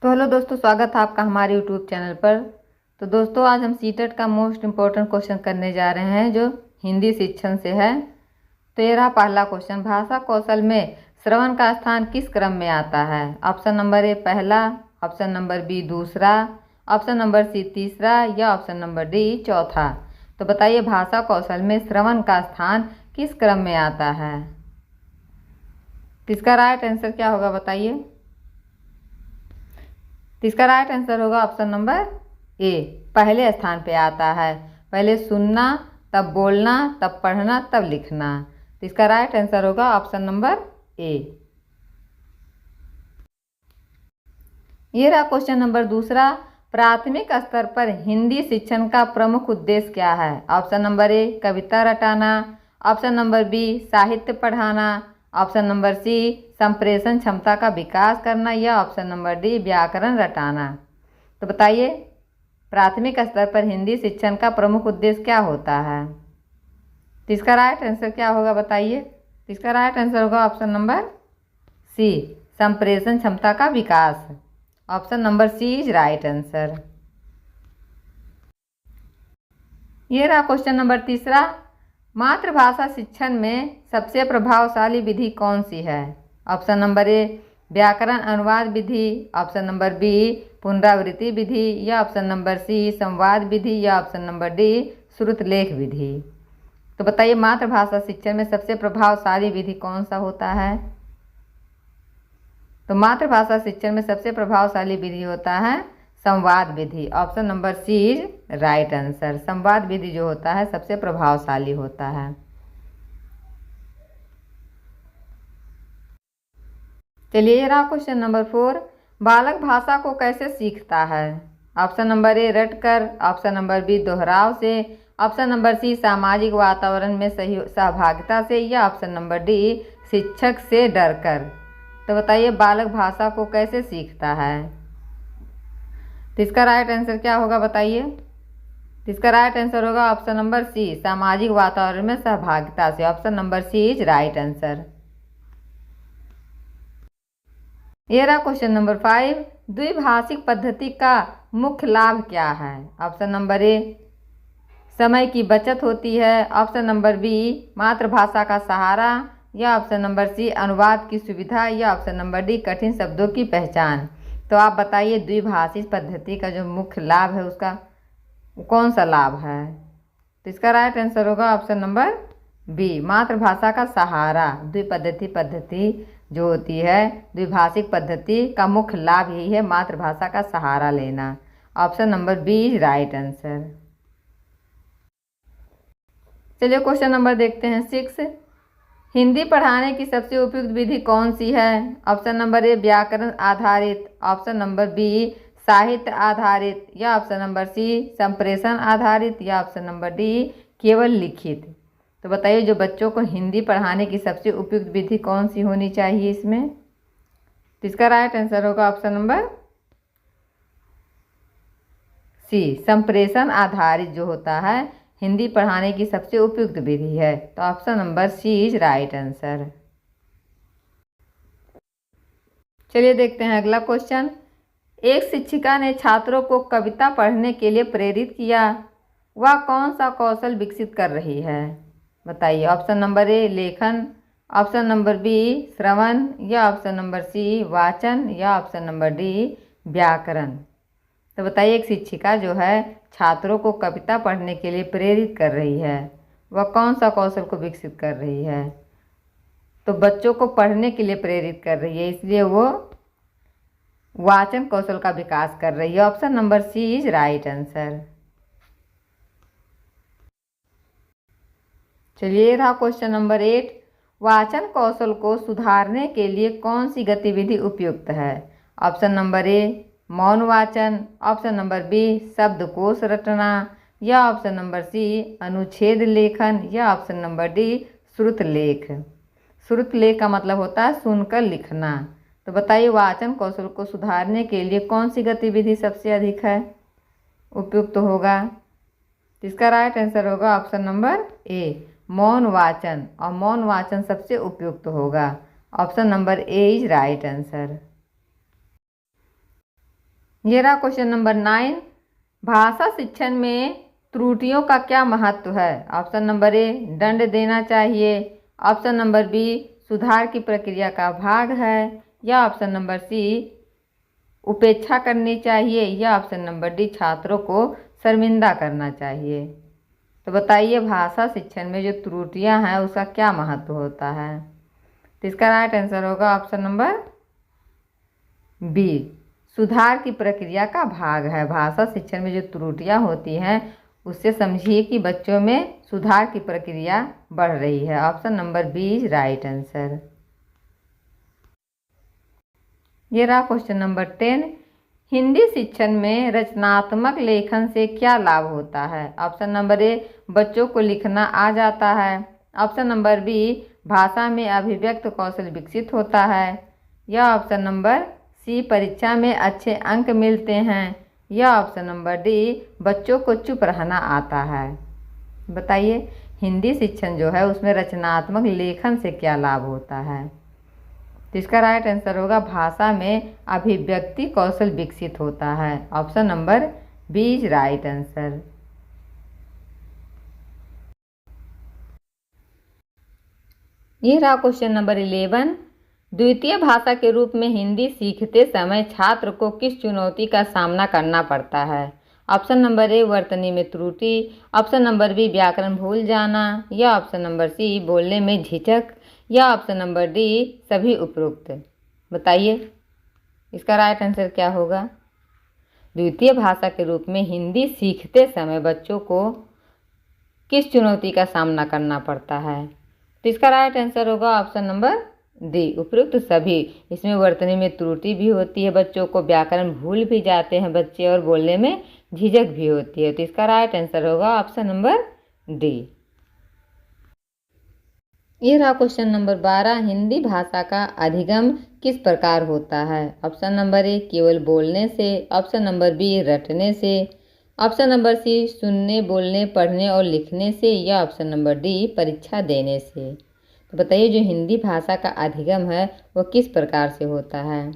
तो हेलो दोस्तों, स्वागत है आपका हमारे यूट्यूब चैनल पर। तो दोस्तों, आज हम सीटेट का मोस्ट इम्पोर्टेंट क्वेश्चन करने जा रहे हैं जो हिंदी शिक्षण से है। तो ये रहा पहला क्वेश्चन। भाषा कौशल में श्रवण का स्थान किस क्रम में आता है? ऑप्शन नंबर ए पहला, ऑप्शन नंबर बी दूसरा, ऑप्शन नंबर सी तीसरा या ऑप्शन नंबर डी चौथा। तो बताइए भाषा कौशल में श्रवण का स्थान किस क्रम में आता है? तो इसका राइट आंसर क्या होगा बताइए? तो इसका राइट आंसर होगा ऑप्शन नंबर ए, पहले स्थान पे आता है। पहले सुनना, तब बोलना, तब पढ़ना, तब लिखना। तो इसका राइट आंसर होगा ऑप्शन नंबर ए। ये रहा क्वेश्चन नंबर दूसरा। प्राथमिक स्तर पर हिंदी शिक्षण का प्रमुख उद्देश्य क्या है? ऑप्शन नंबर ए कविता रटाना, ऑप्शन नंबर बी साहित्य पढ़ाना, ऑप्शन नंबर सी संप्रेषण क्षमता का विकास करना या ऑप्शन नंबर डी व्याकरण रटाना। तो बताइए प्राथमिक स्तर पर हिंदी शिक्षण का प्रमुख उद्देश्य क्या होता है? तो इसका राइट आंसर क्या होगा बताइए? तो इसका राइट आंसर होगा ऑप्शन नंबर सी संप्रेषण क्षमता का विकास। Option number C is right answer. ये रहा क्वेश्चन नंबर तीसरा। मातृभाषा शिक्षण में सबसे प्रभावशाली विधि कौन सी है? ऑप्शन नंबर ए व्याकरण अनुवाद विधि, ऑप्शन नंबर बी पुनरावृत्ति विधि या ऑप्शन नंबर सी संवाद विधि या ऑप्शन नंबर डी श्रुतलेख विधि। तो बताइए मातृभाषा शिक्षण में सबसे प्रभावशाली विधि कौन सा होता है? तो मातृभाषा शिक्षण में सबसे प्रभावशाली विधि होता है संवाद विधि। Option number C is right answer. संवाद विधि जो होता है सबसे प्रभावशाली होता है। चलिए ये रहा क्वेश्चन नंबर 4। बालक भाषा को कैसे सीखता है? ऑप्शन नंबर ए रटकर, ऑप्शन नंबर बी दोहराव से, ऑप्शन नंबर सी सामाजिक वातावरण में सहभागिता से या ऑप्शन नंबर डी शिक्षक से डरकर। तो बताइए बालक भाषा को कैसे सीखता है? तो इसका राइट आंसर क्या होगा बताइए? तो इसका राइट आंसर होगा ऑप्शन नंबर सी सामाजिक वातावरण में सहभागिता से। Option number C is right answer. ये रहा क्वेश्चन नंबर 5। द्विभाषिक पद्धति का मुख्य लाभ क्या है? ऑप्शन नंबर ए समय की बचत होती है, ऑप्शन नंबर बी मातृभाषा का सहारा या ऑप्शन नंबर सी अनुवाद की सुविधा या ऑप्शन नंबर डी कठिन शब्दों की पहचान। तो आप बताइए द्विभाषिक पद्धति का जो मुख्य लाभ है उसका कौन सा लाभ है? तो इसका राइट आंसर होगा ऑप्शन नंबर बी मातृभाषा का सहारा। पद्धति जो होती है द्विभाषिक पद्धति का मुख्य लाभ यही है मातृभाषा का सहारा लेना। Option number B is right answer. चलिए क्वेश्चन नंबर देखते हैं 6। हिंदी पढ़ाने की सबसे उपयुक्त विधि कौन सी है? ऑप्शन नंबर ए व्याकरण आधारित, ऑप्शन नंबर बी साहित्य आधारित या ऑप्शन नंबर सी संप्रेषण आधारित या ऑप्शन नंबर डी केवल लिखित। तो बताइए जो बच्चों को हिंदी पढ़ाने की सबसे उपयुक्त विधि कौन सी होनी चाहिए इसमें? तो इसका राइट आंसर होगा ऑप्शन नंबर सी संप्रेषण आधारित जो होता है हिंदी पढ़ाने की सबसे उपयुक्त विधि है। तो option number C is right answer. चलिए देखते हैं अगला क्वेश्चन। एक शिक्षिका ने छात्रों को कविता पढ़ने के लिए प्रेरित किया, वह कौन सा कौशल विकसित कर रही है? बताइए। ऑप्शन नंबर ए लेखन, ऑप्शन नंबर बी श्रवण या ऑप्शन नंबर सी वाचन या ऑप्शन नंबर डी व्याकरण। तो बताइए एक शिक्षिका जो है छात्रों को कविता पढ़ने के लिए प्रेरित कर रही है, वह कौन सा कौशल को विकसित कर रही है? तो बच्चों को पढ़ने के लिए प्रेरित कर रही है, इसलिए वो वाचन कौशल का विकास कर रही है। Option number C is right answer. चलिए रहा क्वेश्चन नंबर 8। वाचन कौशल को सुधारने के लिए कौन सी गतिविधि उपयुक्त है? ऑप्शन नंबर ए मौन वाचन, ऑप्शन नंबर बी शब्दकोश रटना या ऑप्शन नंबर सी अनुच्छेद लेखन या ऑप्शन नंबर डी श्रुतलेख। श्रुतलेख का मतलब होता है सुनकर लिखना। तो बताइए वाचन कौशल को सुधारने के लिए कौन सी गतिविधि सबसे अधिक है उपयुक्त होगा? इसका राइट आंसर होगा ऑप्शन नंबर ए मौन वाचन, और मौन वाचन सबसे उपयुक्त होगा। Option number A is right answer. ये रहा क्वेश्चन नंबर 9। भाषा शिक्षण में त्रुटियों का क्या महत्व है? ऑप्शन नंबर ए, दंड देना चाहिए। ऑप्शन नंबर बी, सुधार की प्रक्रिया का भाग है। या ऑप्शन नंबर सी, उपेक्षा करनी चाहिए। या ऑप्शन नंबर डी, छात्रों को शर्मिंदा करना चाहिए। तो बताइए, भाषा शिक्षण में जो त्रुटियां हैं उसका क्या महत्व होता है? तो इसका राइट आंसर होगा ऑप्शन नंबर बी, सुधार की प्रक्रिया का भाग है। भाषा शिक्षण में जो त्रुटियां होती हैं उससे समझिए कि बच्चों में सुधार की प्रक्रिया बढ़ रही है। Option number B is right answer. ये रहा क्वेश्चन नंबर 10। हिंदी शिक्षण में रचनात्मक लेखन से क्या लाभ होता है? ऑप्शन नंबर ए, बच्चों को लिखना आ जाता है। ऑप्शन नंबर बी, भाषा में अभिव्यक्त कौशल विकसित होता है। या ऑप्शन नंबर सी, परीक्षा में अच्छे अंक मिलते हैं। या ऑप्शन नंबर डी, बच्चों को चुप रहना आता है। बताइए, हिंदी शिक्षण जो है उसमें रचनात्मक लेखन से क्या लाभ होता है? तो इसका राइट आंसर होगा भाषा में अभिव्यक्ति कौशल विकसित होता है। Option number B is right answer. ये रहा क्वेश्चन नंबर 11। द्वितीय भाषा के रूप में हिंदी सीखते समय छात्र को किस चुनौती का सामना करना पड़ता है? ऑप्शन नंबर ए, वर्तनी में त्रुटि। ऑप्शन नंबर बी, व्याकरण भूल जाना। या ऑप्शन नंबर सी, बोलने में झिझक। या ऑप्शन नंबर डी, सभी उपरोक्त। बताइए, इसका राइट आंसर क्या होगा? द्वितीय भाषा के रूप में हिंदी सीखते समय बच्चों को किस चुनौती का सामना करना पड़ता है? तो इसका राइट आंसर होगा ऑप्शन नंबर डी, उपरोक्त सभी। इसमें वर्तनी में त्रुटि भी होती है, बच्चों को व्याकरण भूल भी जाते हैं बच्चे, और बोलने में झिझक भी होती है। तो इसका राइट आंसर होगा ऑप्शन नंबर डी। ये रहा क्वेश्चन नंबर 12। हिंदी भाषा का अधिगम किस प्रकार होता है? ऑप्शन नंबर ए, केवल बोलने से। ऑप्शन नंबर बी, रटने से। ऑप्शन नंबर सी, सुनने, बोलने, पढ़ने और लिखने से। या ऑप्शन नंबर डी, परीक्षा देने से। तो बताइए, जो हिंदी भाषा का अधिगम है वो किस प्रकार से होता है?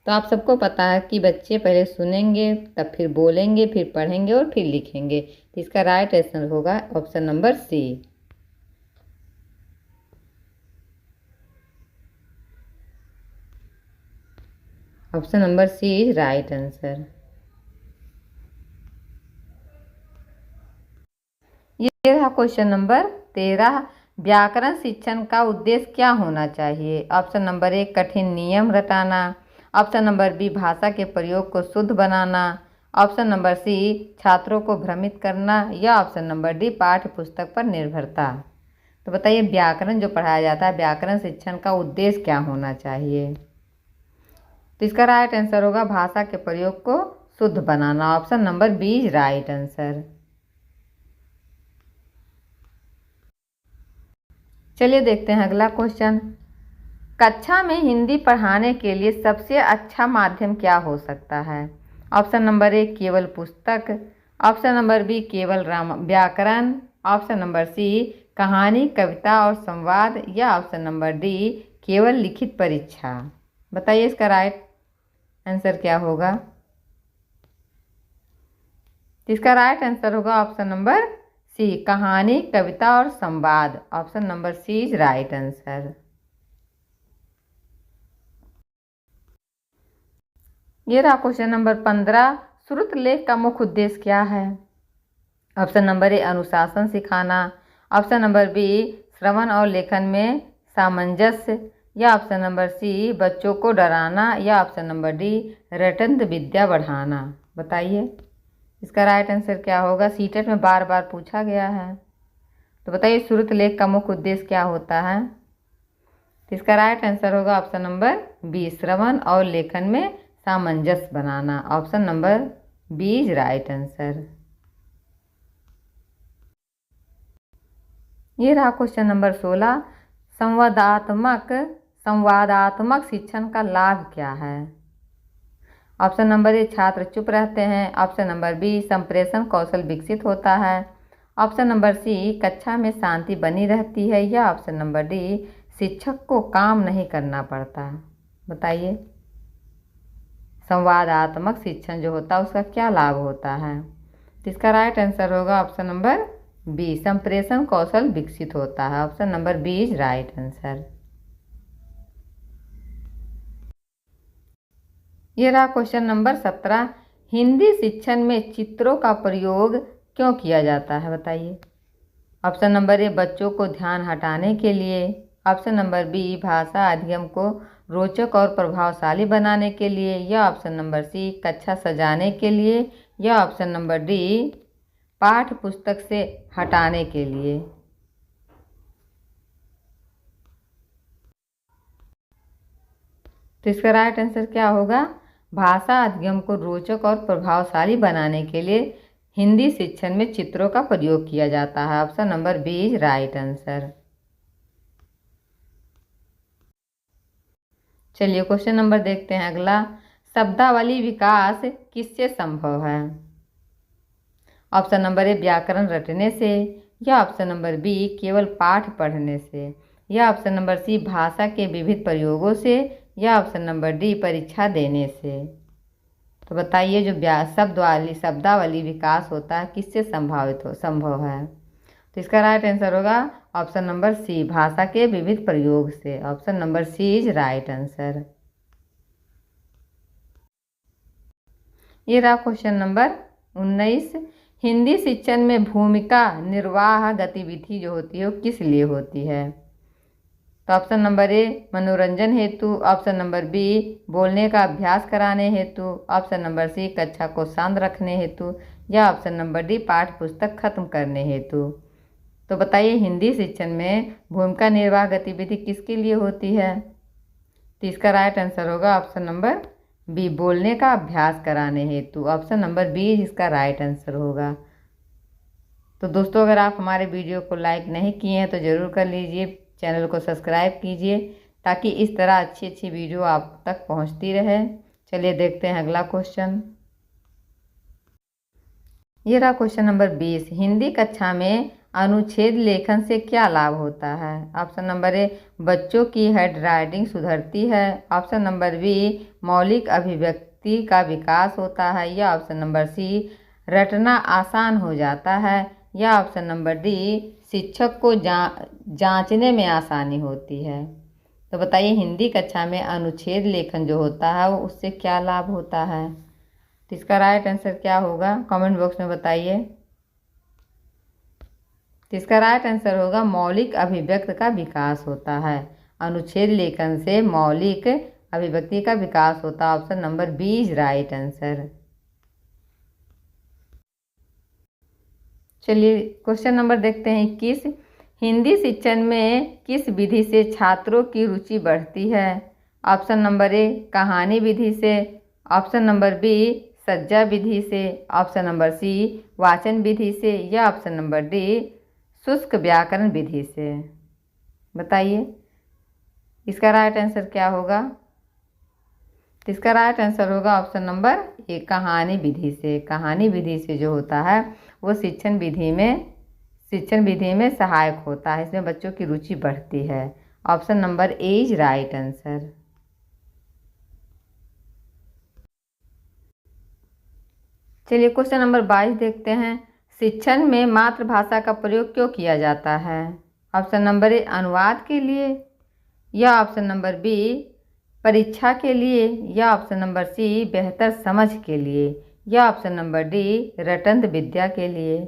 तो आप सबको पता है कि बच्चे पहले सुनेंगे, तब फिर बोलेंगे, फिर पढ़ेंगे और फिर लिखेंगे। तो इसका राइट आंसर होगा option number C. Option number C is right answer. ये रहा क्वेश्चन नंबर 13। व्याकरण शिक्षण का उद्देश्य क्या होना चाहिए? ऑप्शन नंबर ए, कठिन नियम रटाना। ऑप्शन नंबर बी, भाषा के प्रयोग को शुद्ध बनाना। ऑप्शन नंबर सी, छात्रों को भ्रमित करना। या ऑप्शन नंबर डी, पाठ्य पुस्तक पर निर्भरता। तो बताइए, व्याकरण जो पढ़ाया जाता है, व्याकरण शिक्षण का उद्देश्य क्या होना चाहिए? तो इसका राइट आंसर होगा भाषा के प्रयोग को शुद्ध बनाना। Option number B is right answer. चलिए देखते हैं अगला क्वेश्चन। कक्षा में हिंदी पढ़ाने के लिए सबसे अच्छा माध्यम क्या हो सकता है? ऑप्शन नंबर ए, केवल पुस्तक। ऑप्शन नंबर बी, केवल व्याकरण। ऑप्शन नंबर सी, कहानी, कविता और संवाद। या ऑप्शन नंबर डी, केवल लिखित परीक्षा। बताइए, इसका राइट आंसर क्या होगा? इसका राइट आंसर होगा ऑप्शन नंबर सी, कहानी, कविता और संवाद। Option number C is right answer. ये रहा क्वेश्चन नंबर 15। श्रुत लेख का मुख्य उद्देश्य क्या है? ऑप्शन नंबर ए, अनुशासन सिखाना। ऑप्शन नंबर बी, श्रवण और लेखन में सामंजस्य। या ऑप्शन नंबर सी, बच्चों को डराना। या ऑप्शन नंबर डी, रटंत विद्या बढ़ाना। बताइए, इसका राइट आंसर क्या होगा? सीटेट में बार बार पूछा गया है। तो बताइए, श्रुत लेख का मुख्य उद्देश्य क्या होता है? तो इसका राइट आंसर होगा ऑप्शन नंबर बी, श्रवण और लेखन में सामंजस्य बनाना। Option number B is right answer. ये रहा क्वेश्चन नंबर 16। संवादात्मक शिक्षण का लाभ क्या है? ऑप्शन नंबर ए, छात्र चुप रहते हैं। ऑप्शन नंबर बी, संप्रेषण कौशल विकसित होता है। ऑप्शन नंबर सी, कक्षा में शांति बनी रहती है। या ऑप्शन नंबर डी, शिक्षक को काम नहीं करना पड़ता। बताइए, संवादात्मक शिक्षण जो होता है उसका क्या लाभ होता है? तो इसका राइट आंसर होगा ऑप्शन नंबर बी, संप्रेषण कौशल विकसित होता है। Option number B is right answer. ये रहा क्वेश्चन नंबर 17, हिंदी शिक्षण में चित्रों का प्रयोग क्यों किया जाता है? बताइए। ऑप्शन नंबर ए, बच्चों को ध्यान हटाने के लिए। ऑप्शन नंबर बी, भाषा अधिगम को रोचक और प्रभावशाली बनाने के लिए। या ऑप्शन नंबर सी, कक्षा सजाने के लिए। या ऑप्शन नंबर डी, पाठ्य पुस्तक से हटाने के लिए। तो इसका राइट आंसर क्या होगा? भाषा अधिगम को रोचक और प्रभावशाली बनाने के लिए हिंदी शिक्षण में चित्रों का प्रयोग किया जाता है। Option number B is right answer. चलिए क्वेश्चन नंबर देखते हैं अगला, शब्दावली विकास किससे संभव है? ऑप्शन नंबर ए, व्याकरण रटने से। या ऑप्शन नंबर बी, केवल पाठ पढ़ने से। या ऑप्शन नंबर सी, भाषा के विविध प्रयोगों से। या ऑप्शन नंबर डी, परीक्षा देने से। तो बताइए जो शब्दावली विकास होता है किससे संभव है? तो इसका राइट आंसर होगा ऑप्शन नंबर सी, भाषा के विविध प्रयोग से। Option number C is right answer. ये रहा क्वेश्चन नंबर 19, हिंदी शिक्षण में भूमिका निर्वाह गतिविधि जो होती है वो किस लिए होती है? तो ऑप्शन नंबर ए, मनोरंजन हेतु। ऑप्शन नंबर बी, बोलने का अभ्यास कराने हेतु। ऑप्शन नंबर सी, कक्षा को शांत रखने हेतु। या ऑप्शन नंबर डी, पाठ्य पुस्तक खत्म करने हेतु। तो बताइए हिंदी शिक्षण में भूमिका निर्वाह गतिविधि किसके लिए होती है? तो इसका राइट आंसर होगा ऑप्शन नंबर बी, बोलने का अभ्यास कराने हेतु। ऑप्शन नंबर बी इसका राइट आंसर होगा। तो दोस्तों अगर आप हमारे वीडियो को लाइक नहीं किए हैं तो ज़रूर कर लीजिए, चैनल को सब्सक्राइब कीजिए ताकि इस तरह अच्छी अच्छी वीडियो आप तक पहुंचती रहे। चलिए देखते हैं अगला क्वेश्चन। ये रहा क्वेश्चन नंबर 20, हिंदी कक्षा में अनुच्छेद लेखन से क्या लाभ होता है? ऑप्शन नंबर ए, बच्चों की हैंडराइटिंग सुधरती है। ऑप्शन नंबर बी, मौलिक अभिव्यक्ति का विकास होता है। या ऑप्शन नंबर सी, रटना आसान हो जाता है। या ऑप्शन नंबर डी, शिक्षक को जांचने में आसानी होती है। तो बताइए हिंदी कक्षा में अनुच्छेद लेखन जो होता है वो उससे क्या लाभ होता है? तो इसका राइट आंसर क्या होगा कमेंट बॉक्स में बताइए। तो इसका राइट आंसर होगा मौलिक अभिव्यक्ति का विकास होता है। अनुच्छेद लेखन से मौलिक अभिव्यक्ति का विकास होता है। Option number B is right answer. चलिए क्वेश्चन नंबर देखते हैं 21, हिंदी शिक्षण में किस विधि से छात्रों की रुचि बढ़ती है? ऑप्शन नंबर ए, कहानी विधि से। ऑप्शन नंबर बी, सज्जा विधि से। ऑप्शन नंबर सी, वाचन विधि से। या ऑप्शन नंबर डी, शुष्क व्याकरण विधि से। बताइए इसका राइट आंसर क्या होगा? तो इसका राइट आंसर होगा ऑप्शन नंबर ए, कहानी विधि से। कहानी विधि से जो होता है वो शिक्षण विधि में सहायक होता है, इसमें बच्चों की रुचि बढ़ती है। Option number A is right answer. चलिए क्वेश्चन नंबर 22 देखते हैं, शिक्षण में मातृभाषा का प्रयोग क्यों किया जाता है? ऑप्शन नंबर ए, अनुवाद के लिए। या ऑप्शन नंबर बी, परीक्षा के लिए। या ऑप्शन नंबर सी, बेहतर समझ के लिए। या ऑप्शन नंबर डी, रटंत विद्या के लिए।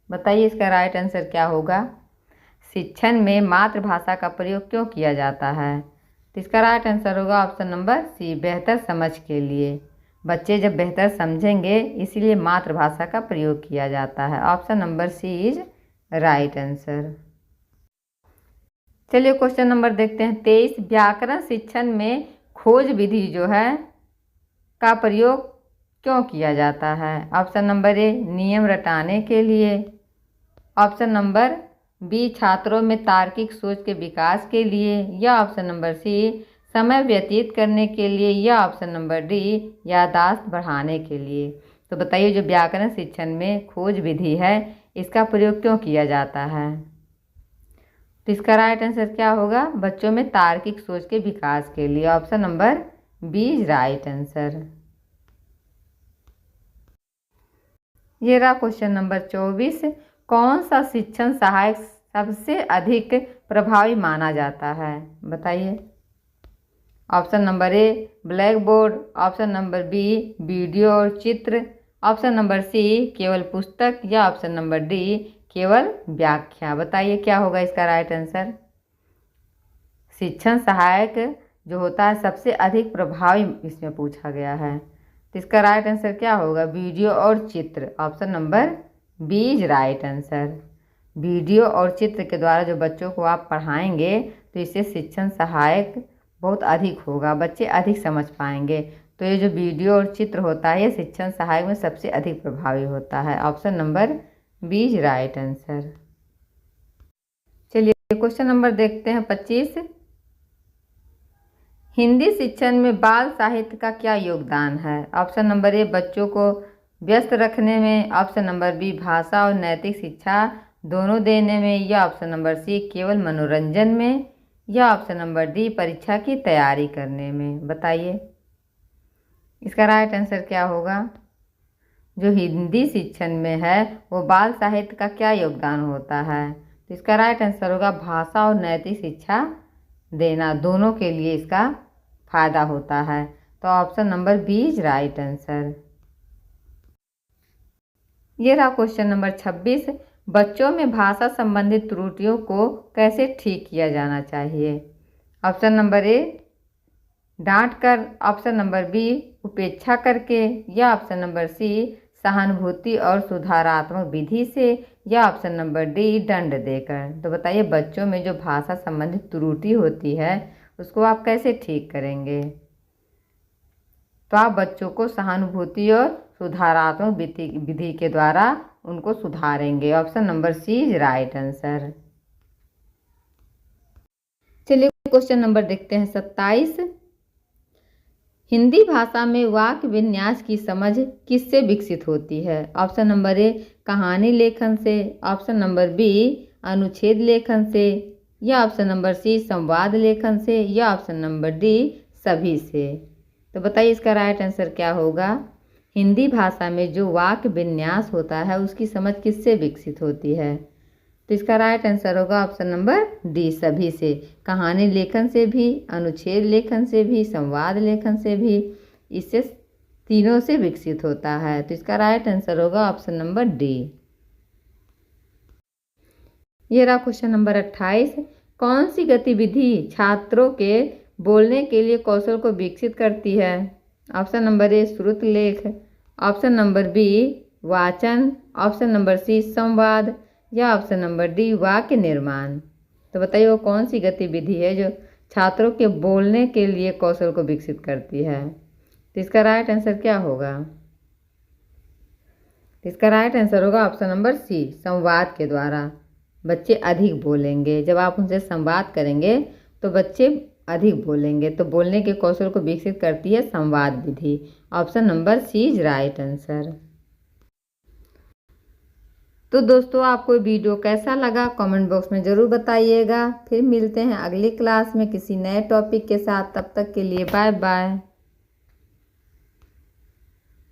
बताइए इसका राइट आंसर क्या होगा? शिक्षण में मातृभाषा का प्रयोग क्यों किया जाता है? तो इसका राइट आंसर होगा ऑप्शन नंबर सी, बेहतर समझ के लिए। बच्चे जब बेहतर समझेंगे इसीलिए मातृभाषा का प्रयोग किया जाता है। Option number C is right answer. चलिए क्वेश्चन नंबर देखते हैं 23, व्याकरण शिक्षण में खोज विधि जो है का प्रयोग क्यों किया जाता है? ऑप्शन नंबर ए, नियम रटाने के लिए। ऑप्शन नंबर बी, छात्रों में तार्किक सोच के विकास के लिए। या ऑप्शन नंबर सी, समय व्यतीत करने के लिए। या ऑप्शन नंबर डी, याददाश्त बढ़ाने के लिए। तो बताइए जो व्याकरण शिक्षण में खोज विधि है इसका प्रयोग क्यों किया जाता है? तो इसका राइट आंसर क्या होगा? बच्चों में तार्किक सोच के विकास के लिए। Option number B is right answer. ये रहा क्वेश्चन नंबर 24। कौन सा शिक्षण सहायक सबसे अधिक प्रभावी माना जाता है? बताइए। Option number A blackboard, option number B video और चित्र, ऑप्शन नंबर सी केवल पुस्तक, या ऑप्शन नंबर डी केवल व्याख्या। बताइए क्या होगा इसका राइट आंसर। शिक्षण सहायक जो होता है सबसे अधिक प्रभावी इसमें पूछा गया है, तो इसका राइट आंसर क्या होगा? वीडियो और चित्र। Option number B is right answer. Video और चित्र के द्वारा जो बच्चों को आप पढ़ाएंगे तो इससे शिक्षण सहायक बहुत अधिक होगा, बच्चे अधिक समझ पाएंगे। तो ये जो वीडियो और चित्र होता है ये शिक्षण सहायक में सबसे अधिक प्रभावी होता है। Option number B is right answer. चलिए क्वेश्चन नंबर देखते हैं 25। हिंदी शिक्षण में बाल साहित्य का क्या योगदान है? ऑप्शन नंबर ए बच्चों को व्यस्त रखने में, ऑप्शन नंबर बी भाषा और नैतिक शिक्षा दोनों देने में, या ऑप्शन नंबर सी केवल मनोरंजन में, या ऑप्शन नंबर डी परीक्षा की तैयारी करने में। बताइए इसका राइट आंसर क्या होगा। जो हिंदी शिक्षण में है वो बाल साहित्य का क्या योगदान होता है? तो इसका राइट आंसर होगा भाषा और नैतिक शिक्षा देना, दोनों के लिए इसका फायदा होता है। तो option number B is right answer. ये रहा क्वेश्चन नंबर 26। बच्चों में भाषा संबंधित त्रुटियों को कैसे ठीक किया जाना चाहिए? ऑप्शन नंबर ए डांट कर, ऑप्शन नंबर बी उपेक्षा करके, या ऑप्शन नंबर सी सहानुभूति और सुधारात्मक विधि से, या ऑप्शन नंबर डी दंड देकर। तो बताइए बच्चों में जो भाषा संबंधित त्रुटि होती है उसको आप कैसे ठीक करेंगे? तो आप बच्चों को सहानुभूति और सुधारात्मक विधि के द्वारा उनको सुधारेंगे। Option number C is right answer. चलिए क्वेश्चन नंबर देखते हैं 27। हिंदी भाषा में वाक्य विन्यास की समझ किससे विकसित होती है? ऑप्शन नंबर ए कहानी लेखन से, ऑप्शन नंबर बी अनुच्छेद लेखन से, या ऑप्शन नंबर सी संवाद लेखन से, या ऑप्शन नंबर डी सभी से। तो बताइए इसका राइट आंसर क्या होगा। हिंदी भाषा में जो वाक्य विन्यास होता है उसकी समझ किससे विकसित होती है? तो इसका राइट आंसर होगा ऑप्शन नंबर डी सभी से। कहानी लेखन से भी, अनुच्छेद लेखन से भी, संवाद लेखन से भी, इससे तीनों से विकसित होता है। तो इसका राइट आंसर होगा ऑप्शन नंबर डी। ये रहा क्वेश्चन नंबर 28। कौन सी गतिविधि छात्रों के बोलने के लिए कौशल को विकसित करती है? ऑप्शन नंबर ए श्रुत लेख, ऑप्शन नंबर बी वाचन, ऑप्शन नंबर सी संवाद, या ऑप्शन नंबर डी वाक्य निर्माण। तो बताइए वो कौन सी गतिविधि है जो छात्रों के बोलने के लिए कौशल को विकसित करती है? तो इसका राइट आंसर क्या होगा? इसका राइट आंसर होगा ऑप्शन नंबर सी संवाद के द्वारा बच्चे अधिक बोलेंगे। जब आप उनसे संवाद करेंगे तो बच्चे अधिक बोलेंगे। तो बोलने के कौशल को विकसित करती है संवाद विधि। Option number C is right answer. तो दोस्तों आपको वीडियो कैसा लगा कमेंट बॉक्स में ज़रूर बताइएगा। फिर मिलते हैं अगली क्लास में किसी नए टॉपिक के साथ। तब तक के लिए बाय बाय।